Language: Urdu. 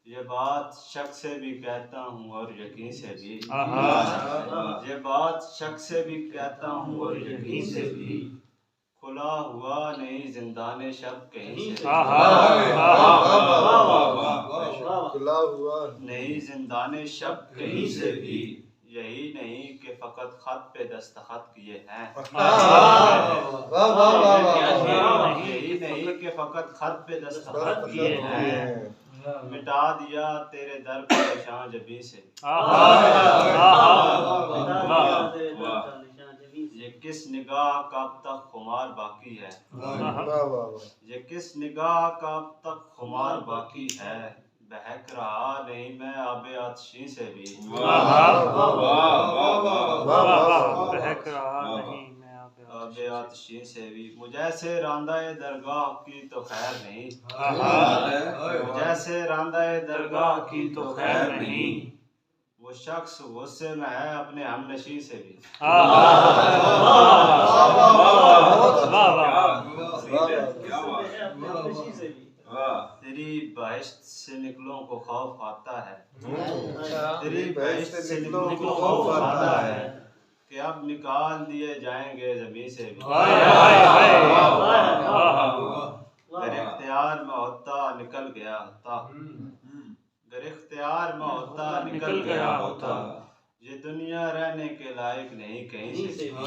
یہ بات شک سے بھی کہتا ہوں اور یقین سے بھی، یہ بات شک سے بھی کہتا ہوں اور یقین سے بھی، کھلا ہوا نہیں زندان شب کہیں سے بھی، کھلا ہوا نہیں زندان شب کہیں سے بھی، یہی نہیں کہ فقط خط پہ دستخط کیے ہیں، یہی نہیں کہ فقط خط پہ دستخط کیے ہیں، مٹا دیا تیرے در کو نشان جبیں سے، یہ کس نگاہ کا اب تک خمار باقی ہے، یہ کس نگاہ کا اب تک خمار باقی ہے، بہک رہا نہیں میں آب آتشیں سے بھی، بہک رہا نہیں میں آب آتشیں سے بھی، مجھے راندہ درگاہ کی تو خیر نہیں، مجھے راندہ درگاہ کی تو خیر نہیں، وہ شخص غصے میں ہے اپنے ہم نشیں سے بھی، تیری بہشت سے نکلوں کو خوف آتا ہے، تیری بہشت سے نکلوں کو خوف آتا ہے، کہ اب نکال دیے جائیں گے زمین سے بھی، اگر اختیار میں ہوتا نکل گیا ہوتا، اگر اختیار میں ہوتا نکل گیا ہوتا، یہ دنیا رہنے کے لائق نہیں کہیں سے بھی۔